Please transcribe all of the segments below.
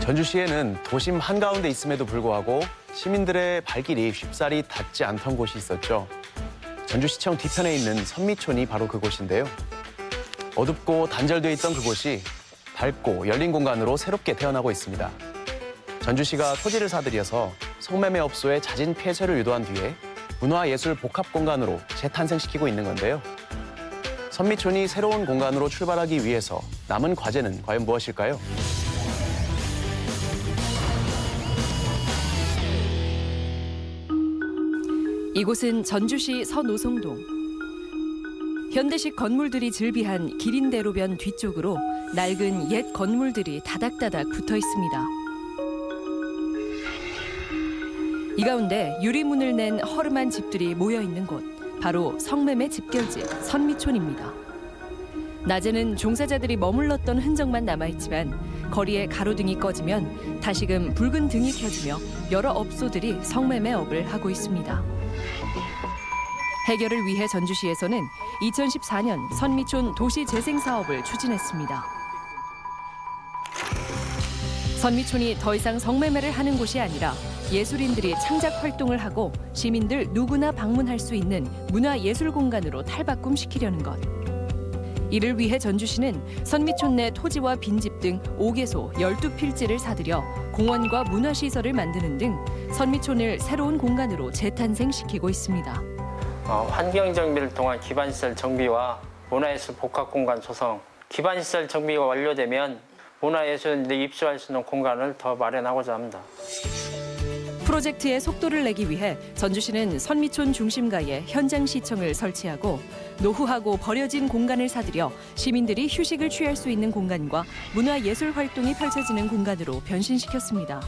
전주시에는 도심 한가운데 있음에도 불구하고 시민들의 발길이 쉽사리 닿지 않던 곳이 있었죠. 전주시청 뒤편에 있는 선미촌이 바로 그곳인데요. 어둡고 단절돼 있던 그곳이 밝고 열린 공간으로 새롭게 태어나고 있습니다. 전주시가 토지를 사들여서 성매매업소의 잦은 폐쇄를 유도한 뒤에 문화예술 복합공간으로 재탄생시키고 있는 건데요. 선미촌이 새로운 공간으로 출발하기 위해서 남은 과제는 과연 무엇일까요? 이곳은 전주시 서노송동. 현대식 건물들이 즐비한 기린대로변 뒤쪽으로 낡은 옛 건물들이 다닥다닥 붙어 있습니다. 이 가운데 유리문을 낸 허름한 집들이 모여 있는 곳, 바로 성매매 집결지 선미촌입니다. 낮에는 종사자들이 머물렀던 흔적만 남아있지만 거리에 가로등이 꺼지면 다시금 붉은 등이 켜지며 여러 업소들이 성매매업을 하고 있습니다. 해결을 위해 전주시에서는 2014년 선미촌 도시재생 사업을 추진했습니다. 선미촌이 더 이상 성매매를 하는 곳이 아니라 예술인들이 창작 활동을 하고 시민들 누구나 방문할 수 있는 문화예술 공간으로 탈바꿈시키려는 것. 이를 위해 전주시는 선미촌 내 토지와 빈집 등 5개소 12필지를 사들여 공원과 문화시설을 만드는 등 선미촌을 새로운 공간으로 재탄생시키고 있습니다. 환경 정비를 통한 기반시설 정비와 문화예술 복합공간 조성, 기반시설 정비가 완료되면 문화예술인들이 입주할 수 있는 공간을 더 마련하고자 합니다. 프로젝트의 속도를 내기 위해 전주시는 선미촌 중심가에 현장시청을 설치하고 노후하고 버려진 공간을 사들여 시민들이 휴식을 취할 수 있는 공간과 문화예술 활동이 펼쳐지는 공간으로 변신시켰습니다.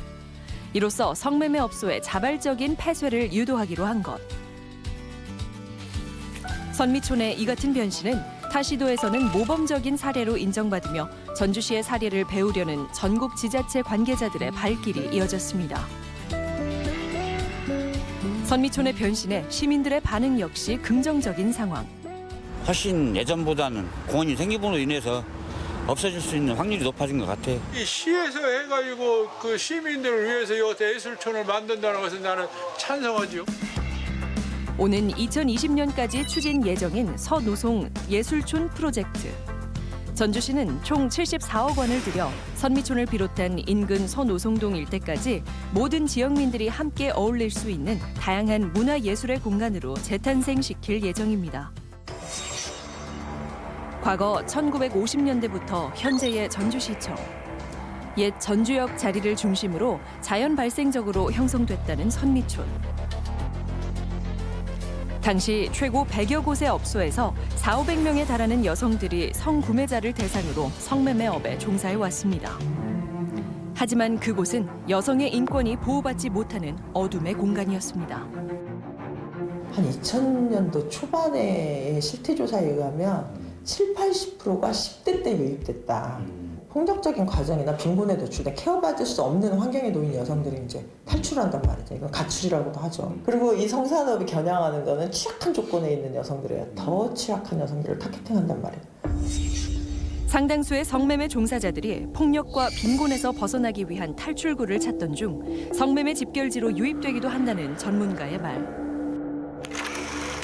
이로써 성매매업소의 자발적인 폐쇄를 유도하기로 한 것. 선미촌의 이 같은 변신은 타 시도에서는 모범적인 사례로 인정받으며 전주시의 사례를 배우려는 전국 지자체 관계자들의 발길이 이어졌습니다. 선미촌의 변신에 시민들의 반응 역시 긍정적인 상황. 훨씬 예전보다는 공원이 생김으로 인해서 없어질 수 있는 확률이 높아진 것 같아요. 이 시에서 해가지고 그 시민들을 위해서 이 예술촌을 만든다는 것은 나는 찬성하지요. 오는 2020년까지 추진 예정인 서노송 예술촌 프로젝트. 전주시는 총 74억 원을 들여 선미촌을 비롯한 인근 서노송동 일대까지 모든 지역민들이 함께 어울릴 수 있는 다양한 문화예술의 공간으로 재탄생시킬 예정입니다. 과거 1950년대부터 현재의 전주시청. 옛 전주역 자리를 중심으로 자연 발생적으로 형성됐다는 선미촌. 당시 최고 100여 곳의 업소에서 4,500명에 달하는 여성들이 성구매자를 대상으로 성매매업에 종사해 왔습니다. 하지만 그곳은 여성의 인권이 보호받지 못하는 어둠의 공간이었습니다. 한 2000년도 초반의 실태조사에 의하면 70~80%가 10대 때 유입됐다. 폭력적인 과정이나 빈곤에도 주된 케어받을 수 없는 환경에 놓인 여성들이 이제 탈출한단 말이죠. 이건 가출이라고도 하죠. 그리고 이 성산업이 겨냥하는 거는 취약한 조건에 있는 여성들이에요. 더 취약한 여성들을 타겟팅한단 말이에요. 상당수의 성매매 종사자들이 폭력과 빈곤에서 벗어나기 위한 탈출구를 찾던 중 성매매 집결지로 유입되기도 한다는 전문가의 말.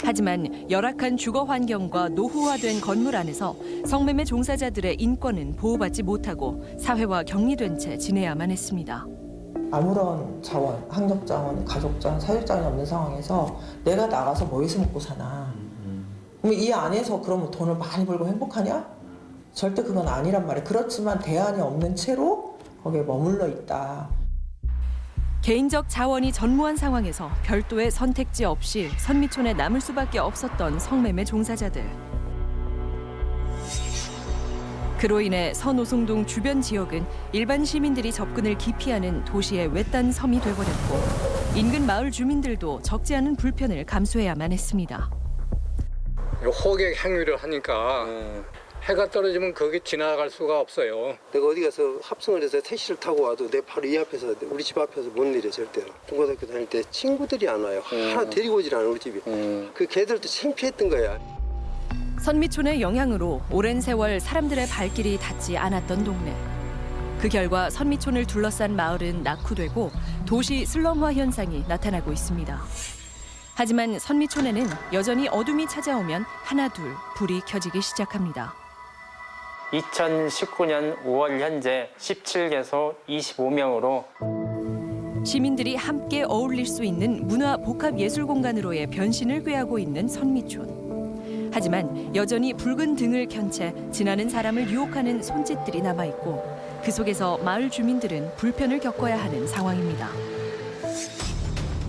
하지만 열악한 주거 환경과 노후화된 건물 안에서 성매매 종사자들의 인권은 보호받지 못하고 사회와 격리된 채 지내야만 했습니다. 아무런 자원, 학력 자원, 가족 자원, 사회적 자원이 없는 상황에서 내가 나가서 뭐 해서 먹고 사나? 그럼 이 안에서 그러면 돈을 많이 벌고 행복하냐? 절대 그건 아니란 말이에요. 그렇지만 대안이 없는 채로 거기에 머물러 있다. 개인적 자원이 전무한 상황에서 별도의 선택지 없이 선미촌에 남을 수밖에 없었던 성매매 종사자들. 그로 인해 서노송동 주변 지역은 일반 시민들이 접근을 기피하는 도시의 외딴 섬이 돼버렸고 인근 마을 주민들도 적지 않은 불편을 감수해야만 했습니다. 호객 행위를 하니까 해가 떨어지면 거기 지나갈 수가 없어요. 내가 어디 가서 합성을 해서 택시를 타고 와도 내 바로 이 앞에서 우리 집 앞에서 못 내려 절대로. 중고등학교 다닐 때 친구들이 안 와요. 하나 데리고 오질 않아 우리 집이. 그 걔들도 창피했던 거야. 선미촌의 영향으로 오랜 세월 사람들의 발길이 닿지 않았던 동네. 그 결과 선미촌을 둘러싼 마을은 낙후되고 도시 슬럼화 현상이 나타나고 있습니다. 하지만 선미촌에는 여전히 어둠이 찾아오면 하나둘 불이 켜지기 시작합니다. 2019년 5월 현재 17개소 25명으로 시민들이 함께 어울릴 수 있는 문화 복합 예술 공간으로의 변신을 꾀하고 있는 선미촌. 하지만 여전히 붉은 등을 켠 채 지나는 사람을 유혹하는 손짓들이 남아있고 그 속에서 마을 주민들은 불편을 겪어야 하는 상황입니다.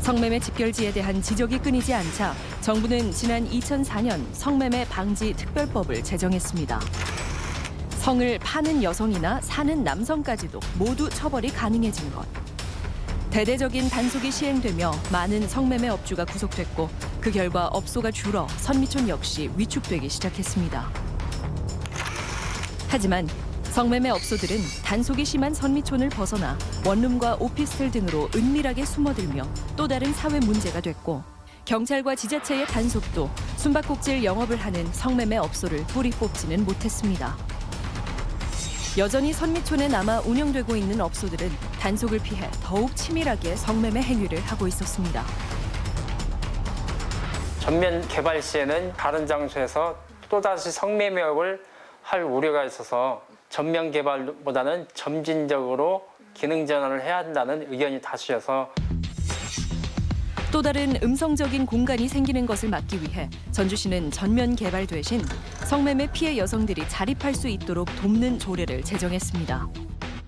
성매매 집결지에 대한 지적이 끊이지 않자 정부는 지난 2004년 성매매 방지 특별법을 제정했습니다. 성을 파는 여성이나 사는 남성까지도 모두 처벌이 가능해진 것. 대대적인 단속이 시행되며 많은 성매매 업주가 구속됐고 그 결과 업소가 줄어 선미촌 역시 위축되기 시작했습니다. 하지만 성매매 업소들은 단속이 심한 선미촌을 벗어나 원룸과 오피스텔 등으로 은밀하게 숨어들며 또 다른 사회 문제가 됐고 경찰과 지자체의 단속도 숨바꼭질 영업을 하는 성매매 업소를 뿌리 뽑지는 못했습니다. 여전히 선미촌에 남아 운영되고 있는 업소들은 단속을 피해 더욱 치밀하게 성매매 행위를 하고 있었습니다. 전면 개발 시에는 다른 장소에서 또다시 성매매업을 할 우려가 있어서 전면 개발보다는 점진적으로 기능 전환을 해야 한다는 의견이 다수여서 또 다른 음성적인 공간이 생기는 것을 막기 위해 전주시는 전면 개발 대신 성매매 피해 여성들이 자립할 수 있도록 돕는 조례를 제정했습니다.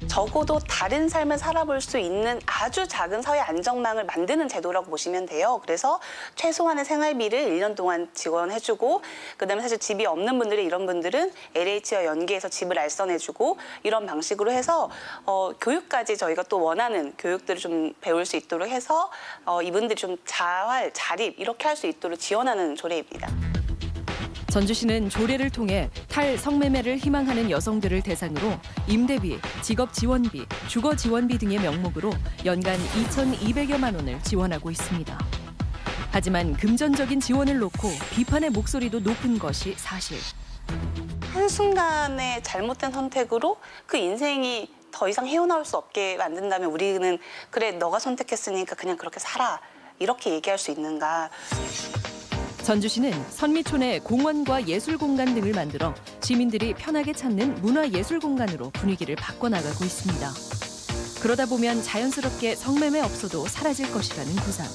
적어도 다른 삶을 살아볼 수 있는 아주 작은 사회 안정망을 만드는 제도라고 보시면 돼요. 그래서 최소한의 생활비를 1년 동안 지원해주고 그다음에 사실 집이 없는 분들이 이런 분들은 LH와 연계해서 집을 알선해주고 이런 방식으로 해서 교육까지 저희가 또 원하는 교육들을 좀 배울 수 있도록 해서 이분들이 좀 자활, 자립 이렇게 할 수 있도록 지원하는 조례입니다. 전주시는 조례를 통해 탈성매매를 희망하는 여성들을 대상으로 임대비, 직업지원비, 주거지원비 등의 명목으로 연간 2,200여만 원을 지원하고 있습니다. 하지만 금전적인 지원을 놓고 비판의 목소리도 높은 것이 사실. 한순간의 잘못된 선택으로 그 인생이 더 이상 헤어나올 수 없게 만든다면 우리는 그래 너가 선택했으니까 그냥 그렇게 살아 이렇게 얘기할 수 있는가. 전주시는 선미촌에 공원과 예술공간 등을 만들어 시민들이 편하게 찾는 문화예술공간으로 분위기를 바꿔나가고 있습니다. 그러다 보면 자연스럽게 성매매 업소도 사라질 것이라는 구상.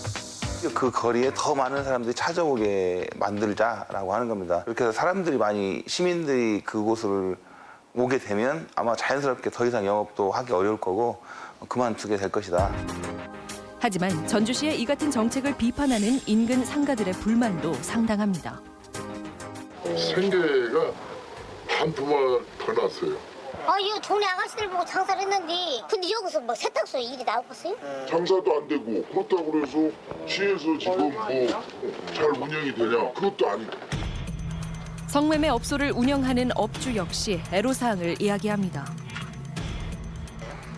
그 거리에 더 많은 사람들이 찾아오게 만들자라고 하는 겁니다. 이렇게 해서 사람들이 많이 시민들이 그곳을 오게 되면 아마 자연스럽게 더 이상 영업도 하기 어려울 거고 그만두게 될 것이다. 하지만 전주시의 이 같은 정책을 비판하는 인근 상가들의 불만도 상당합니다. 생계가 반토막 더 났어요. 이 동네 아가씨들 보고 장사를 했는데 근데 여기서 뭐 세탁소 일이 나오겠어요? 장사도 안 되고 그렇다고 그래서 시에서 지금 뭐 잘 운영이 되냐 그것도 아니고. 성매매 업소를 운영하는 업주 역시 애로사항을 이야기합니다.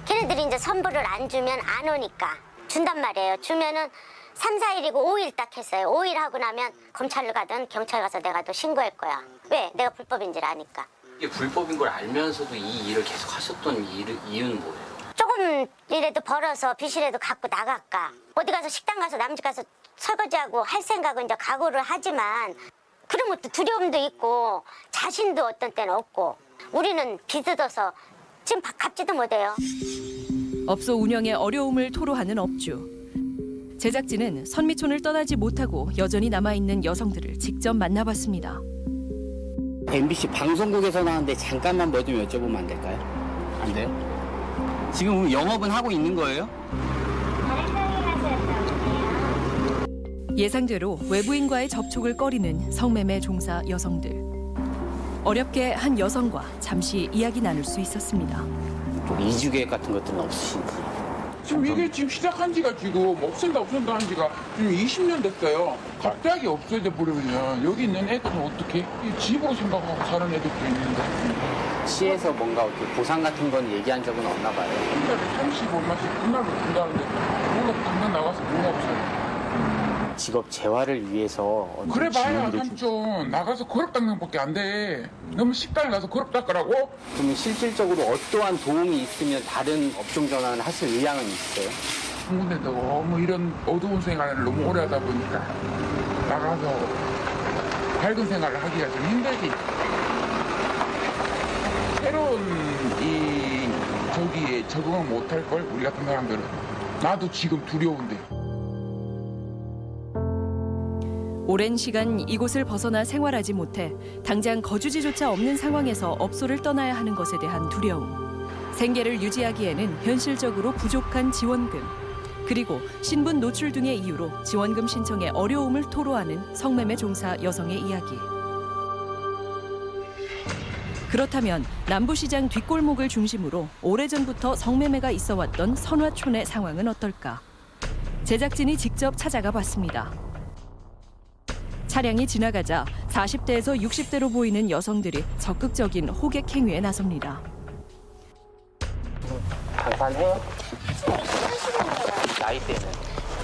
걔네들이 이제 선불을 안 주면 안 오니까 준단 말이에요. 주면은 3, 4일이고 5일 딱 했어요. 5일 하고 나면 검찰로 가든 경찰 가서 내가 또 신고할 거야. 왜? 내가 불법인 줄 아니까. 이게 불법인 걸 알면서도 이 일을 계속 하셨던 이유는 뭐예요? 조금이라도 벌어서 빚이라도 갖고 나갈까. 어디 가서 식당 가서 남집 가서 설거지하고 할 생각은 이제 각오를 하지만 그런 것도 두려움도 있고 자신도 어떤 때는 없고 우리는 빚을 져서 지금 갚지도 못해요. 업소 운영에 어려움을 토로하는 업주. 제작진은 선미촌을 떠나지 못하고 여전히 남아있는 여성들을 직접 만나봤습니다. MBC 방송국에서 나왔는데 잠깐만 뭐 좀 여쭤보면 안 될까요? 안 돼요? 지금 영업은 하고 있는 거예요? 예상대로 외부인과의 접촉을 꺼리는 성매매 종사 여성들. 어렵게 한 여성과 잠시 이야기 나눌 수 있었습니다. 좀 이주 계획 같은 것들은 없으신지? 지금 이게 지금 시작한 지가 지금 없앤다 한 지가 지금 20년 됐어요. 갑자기 없어져 버리면 여기 있는 애들은 어떻게? 이 집으로 생각하고 사는 애들도 있는데. 시에서 뭔가 이렇게 보상 같은 건 얘기한 적은 없나 봐요. 한 달에 35만씩 끝나고 준다는데 뭔가 당장 나가서 뭐가 없어요. 직업 재활을 위해서 그래봐야 삼촌 나가서 그릇 닦는 것밖에 안 돼. 너무 식당에 가서 그릇 닦으라고? 그러면 실질적으로 어떠한 도움이 있으면 다른 업종 전환을 하실 의향은 있어요? 근데 너무 이런 어두운 생활을 너무 오래 하다 보니까 나가서 밝은 생활을 하기가 좀 힘들지. 새로운 이 저기에 적응을 못할 걸 우리 같은 사람들은. 나도 지금 두려운데. 오랜 시간 이곳을 벗어나 생활하지 못해 당장 거주지조차 없는 상황에서 업소를 떠나야 하는 것에 대한 두려움. 생계를 유지하기에는 현실적으로 부족한 지원금. 그리고 신분 노출 등의 이유로 지원금 신청에 어려움을 토로하는 성매매 종사 여성의 이야기. 그렇다면 남부시장 뒷골목을 중심으로 오래전부터 성매매가 있어왔던 선화촌의 상황은 어떨까? 제작진이 직접 찾아가 봤습니다. 차량이 지나가자 40대에서 60대로 보이는 여성들이 적극적인 호객 행위에 나섭니다. 장사해요? 나이대는?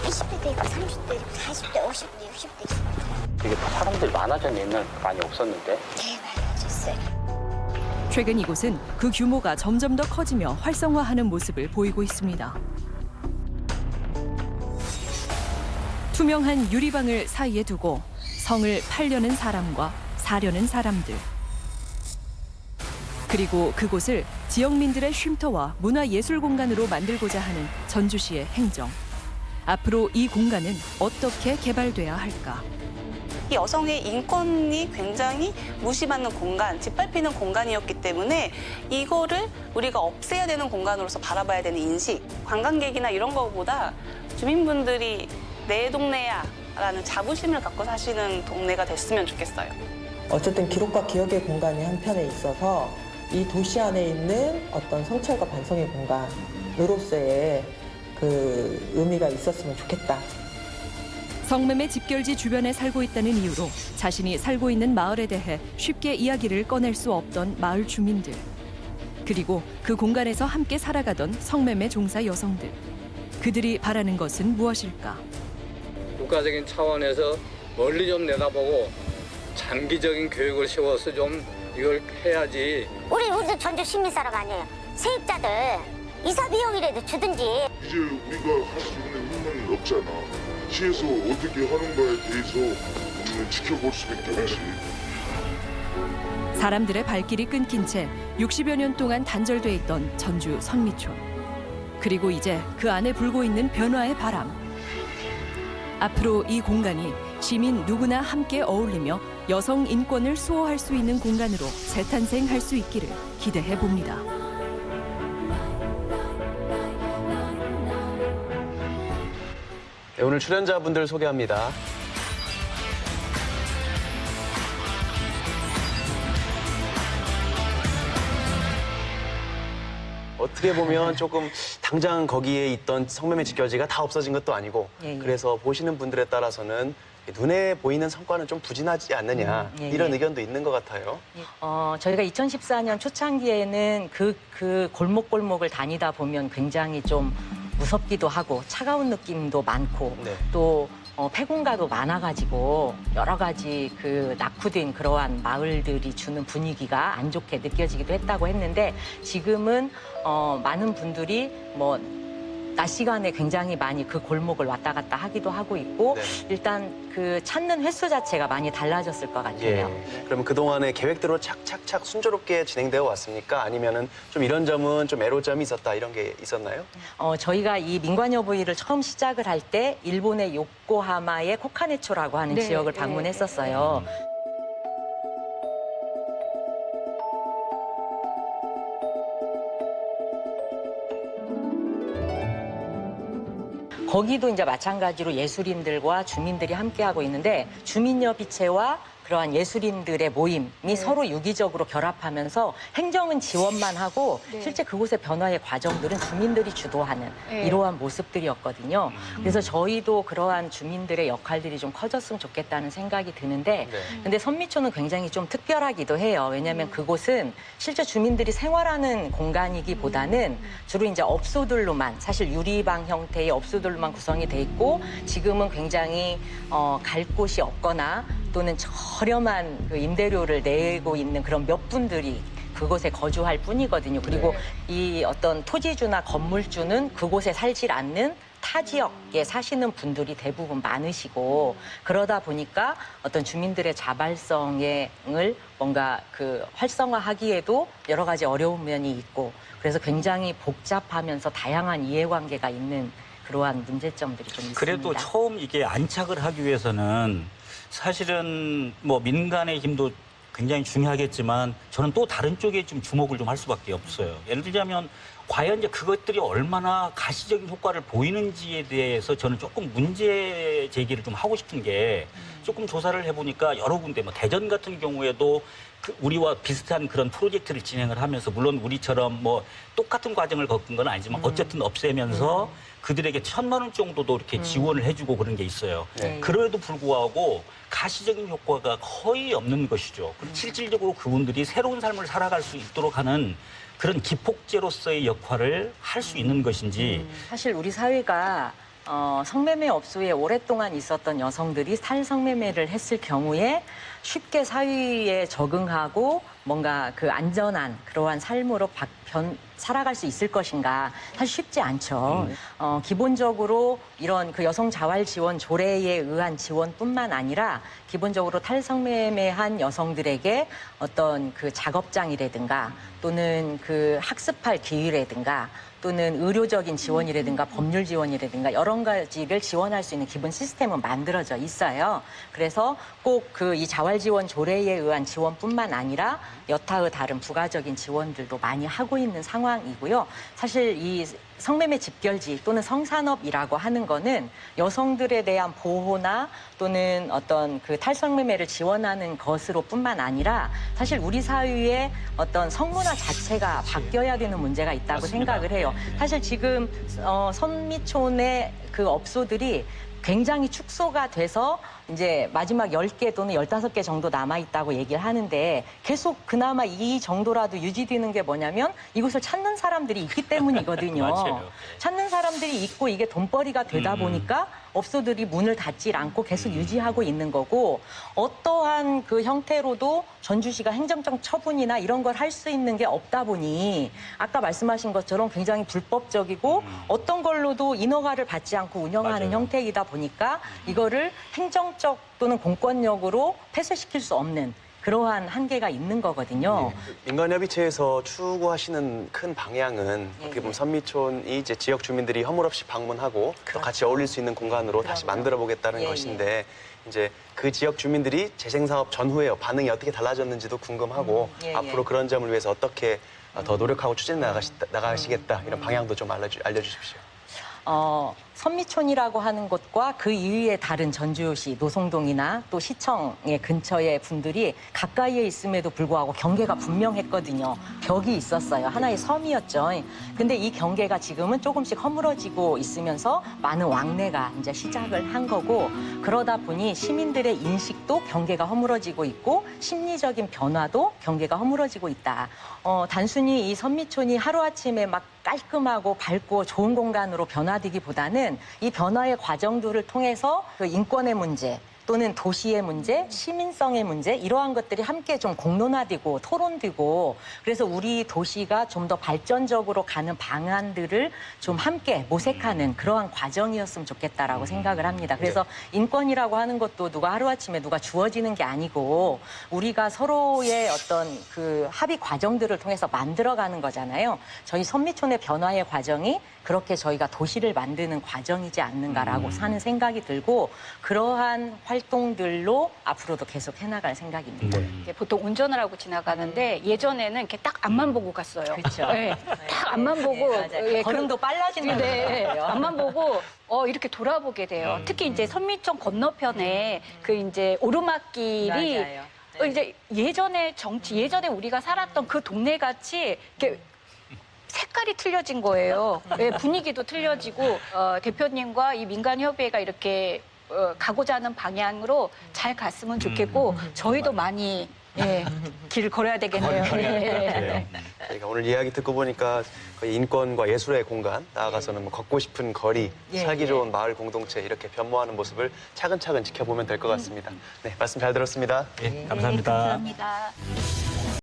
20대도 있고 30대 있고 40대, 50대, 60대 있습니다. 되게 사람들 많아졌는데 옛날 많이 없었는데? 네, 많아졌어요. 최근 이곳은 그 규모가 점점 더 커지며 활성화하는 모습을 보이고 있습니다. 투명한 유리방을 사이에 두고 성을 팔려는 사람과 사려는 사람들. 그리고 그곳을 지역민들의 쉼터와 문화예술 공간으로 만들고자 하는 전주시의 행정. 앞으로 이 공간은 어떻게 개발돼야 할까? 이 여성의 인권이 굉장히 무시받는 공간, 짓밟히는 공간이었기 때문에 이거를 우리가 없애야 되는 공간으로서 바라봐야 되는 인식, 관광객이나 이런 거보다 주민분들이 내 동네야 라는 자부심을 갖고 사시는 동네가 됐으면 좋겠어요. 어쨌든 기록과 기억의 공간이 한편에 있어서 이 도시 안에 있는 어떤 성찰과 반성의 공간으로서의 그 의미가 있었으면 좋겠다. 성매매 집결지 주변에 살고 있다는 이유로 자신이 살고 있는 마을에 대해 쉽게 이야기를 꺼낼 수 없던 마을 주민들. 그리고 그 공간에서 함께 살아가던 성매매 종사 여성들. 그들이 바라는 것은 무엇일까? 국가적인 차원에서 멀리 좀 내다보고 장기적인 교육을 세워서 좀 이걸 해야지. 우리도 전주 시민 사람 아니에요. 세입자들 이사 비용이라도 주든지. 이제 우리가 할 수 있는 힘은 없잖아. 시에서 어떻게 하는가에 대해서 우리는 지켜볼 수밖에 없지. 사람들의 발길이 끊긴 채 60여 년 동안 단절돼 있던 전주 선미촌. 그리고 이제 그 안에 불고 있는 변화의 바람. 앞으로 이 공간이 시민 누구나 함께 어울리며 여성 인권을 수호할 수 있는 공간으로 재탄생할 수 있기를 기대해 봅니다. 네, 오늘 출연자분들 소개합니다. 어떻게 보면 조금 당장 거기에 있던 성매매 집결지가 다 없어진 것도 아니고 그래서 보시는 분들에 따라서는 눈에 보이는 성과는 좀 부진하지 않느냐 이런 의견도 있는 것 같아요. 저희가 2014년 초창기에는 그 골목골목을 다니다 보면 굉장히 좀 무섭기도 하고 차가운 느낌도 많고 또 폐공가도 많아가지고 여러 가지 그 낙후된 그러한 마을들이 주는 분위기가 안 좋게 느껴지기도 했다고 했는데 지금은 많은 분들이 뭐 낮 시간에 굉장히 많이 그 골목을 왔다 갔다 하기도 하고 있고 일단 그 찾는 횟수 자체가 많이 달라졌을 것 같아요. 그러면 그동안의 계획대로 착착착 순조롭게 진행되어 왔습니까? 아니면은 좀 이런 점은 좀 애로점이 있었다 이런 게 있었나요? 저희가 이 민관여부위를 처음 시작을 할 때 일본의 요코하마의 코카네초라고 하는 지역을 방문했었어요. 거기도 이제 마찬가지로 예술인들과 주민들이 함께하고 있는데 주민협의체와 그러한 예술인들의 모임이 서로 유기적으로 결합하면서 행정은 지원만 하고 실제 그곳의 변화의 과정들은 주민들이 주도하는 이러한 모습들이었거든요. 그래서 저희도 그러한 주민들의 역할들이 좀 커졌으면 좋겠다는 생각이 드는데 근데 선미촌은 굉장히 좀 특별하기도 해요. 왜냐하면 그곳은 실제 주민들이 생활하는 공간이기보다는 주로 이제 업소들로만 사실 유리방 형태의 업소들로만 구성이 돼 있고 지금은 굉장히 갈 곳이 없거나 또는 저렴한 그 임대료를 내고 있는 그런 몇 분들이 그곳에 거주할 뿐이거든요. 그리고 이 어떤 토지주나 건물주는 그곳에 살지 않는 타 지역에 사시는 분들이 대부분 많으시고 그러다 보니까 어떤 주민들의 자발성을 뭔가 그 활성화하기에도 여러 가지 어려운 면이 있고 그래서 굉장히 복잡하면서 다양한 이해관계가 있는 그러한 문제점들이 좀 있습니다. 그래도 처음 이게 안착을 하기 위해서는 사실은 뭐 민간의 힘도 굉장히 중요하겠지만 저는 또 다른 쪽에 좀 주목을 좀 할 수밖에 없어요. 예를 들자면 과연 이제 그것들이 얼마나 가시적인 효과를 보이는지에 대해서 저는 조금 문제 제기를 좀 하고 싶은 게 조금 조사를 해보니까 여러 군데 뭐 대전 같은 경우에도 우리와 비슷한 그런 프로젝트를 진행을 하면서 물론 우리처럼 뭐 똑같은 과정을 겪은 건 아니지만 어쨌든 없애면서 그들에게 1,000만 원 정도도 이렇게 지원을 해주고 그런 게 있어요. 그럼에도 불구하고 가시적인 효과가 거의 없는 것이죠. 실질적으로 그분들이 새로운 삶을 살아갈 수 있도록 하는 그런 기폭제로서의 역할을 할 수 있는 것인지. 사실 우리 사회가 성매매 업소에 오랫동안 있었던 여성들이 탈성매매를 했을 경우에 쉽게 사회에 적응하고 뭔가 그 안전한 그러한 삶으로 살아갈 수 있을 것인가 사실 쉽지 않죠. 기본적으로 이런 그 여성 자활 지원 조례에 의한 지원뿐만 아니라 기본적으로 탈성매매한 여성들에게 어떤 그 작업장이라든가 또는 그 학습할 기회라든가 또는 의료적인 지원이라든가 법률 지원이라든가 여러 가지를 지원할 수 있는 기본 시스템은 만들어져 있어요. 그래서 꼭 그 이 자활 지원 조례에 의한 지원뿐만 아니라 여타의 다른 부가적인 지원들도 많이 하고 있는 상황이고요. 사실 이 성매매 집결지 또는 성산업이라고 하는 거는 여성들에 대한 보호나 또는 어떤 그 탈성매매를 지원하는 것으로 뿐만 아니라 사실 우리 사회의 어떤 성문화 자체가 바뀌어야 되는 문제가 있다고 맞습니다. 생각을 해요. 사실 지금 선미촌의 그 업소들이 굉장히 축소가 돼서 이제 마지막 10개 또는 15개 정도 남아있다고 얘기를 하는데 계속 그나마 이 정도라도 유지되는 게 뭐냐면 이곳을 찾는 사람들이 있기 때문이거든요. 맞아요. 찾는 사람들이 있고 이게 돈벌이가 되다 보니까 업소들이 문을 닫질 않고 계속 유지하고 있는 거고 어떠한 그 형태로도 전주시가 행정적 처분이나 이런 걸 할 수 있는 게 없다 보니 아까 말씀하신 것처럼 굉장히 불법적이고 어떤 걸로도 인허가를 받지 않고 운영하는 맞아요. 형태이다 보니까 이거를 행정적 또는 공권력으로 폐쇄시킬 수 없는 그러한 한계가 있는 거거든요. 민간협의체에서 추구하시는 큰 방향은 어떻게 보면 선미촌이 이제 지역 주민들이 허물 없이 방문하고 또 같이 어울릴 수 있는 공간으로 다시 만들어 보겠다는 것인데 이제 그 지역 주민들이 재생사업 전후에 반응이 어떻게 달라졌는지도 궁금하고 앞으로 그런 점을 위해서 어떻게 더 노력하고 추진해 나가시겠다 이런 방향도 좀 알려주십시오. 선미촌이라고 하는 곳과 그 이외의 다른 전주시 노송동이나 또 시청의 근처의 분들이 가까이에 있음에도 불구하고 경계가 분명했거든요. 벽이 있었어요. 하나의 섬이었죠. 근데 이 경계가 지금은 조금씩 허물어지고 있으면서 많은 왕래가 이제 시작을 한 거고 그러다 보니 시민들의 인식도 경계가 허물어지고 있고 심리적인 변화도 경계가 허물어지고 있다. 단순히 이 선미촌이 하루아침에 막 깔끔하고 밝고 좋은 공간으로 변화되기보다는 이 변화의 과정들을 통해서 그 인권의 문제 또는 도시의 문제, 시민성의 문제 이러한 것들이 함께 좀 공론화되고 토론되고 그래서 우리 도시가 좀 더 발전적으로 가는 방안들을 좀 함께 모색하는 그러한 과정이었으면 좋겠다라고 생각을 합니다. 그래서 인권이라고 하는 것도 누가 하루아침에 누가 주어지는 게 아니고 우리가 서로의 어떤 그 합의 과정들을 통해서 만들어가는 거잖아요. 저희 선미촌의 변화의 과정이 그렇게 저희가 도시를 만드는 과정이지 않는가라고 하는 생각이 들고 그러한 활동들로 앞으로도 계속 해나갈 생각입니다. 이제 보통 운전을 하고 지나가는데 예전에는 이렇게 딱 앞만 보고 갔어요. 그렇죠. 네, 딱 앞만 보고 맞아요. 걸음도 빨라지는 것 네, 같아요. 앞만 보고 이렇게 돌아보게 돼요. 특히 이제 선미촌 건너편에 그 이제 오르막길이 맞아요. 이제 예전에 우리가 살았던 그 동네 같이 이렇게 색깔이 틀려진 거예요. 네, 분위기도 틀려지고 대표님과 이 민간협의회가 이렇게 가고자 하는 방향으로 잘 갔으면 좋겠고 저희도 많이 길을 걸어야 되겠네요. 그래요. 저희가 오늘 이야기 듣고 보니까 거의 인권과 예술의 공간, 나아가서는 뭐 걷고 싶은 거리, 살기 좋은 마을 공동체 이렇게 변모하는 모습을 차근차근 지켜보면 될 것 같습니다. 네, 말씀 잘 들었습니다. 감사합니다. 감사합니다.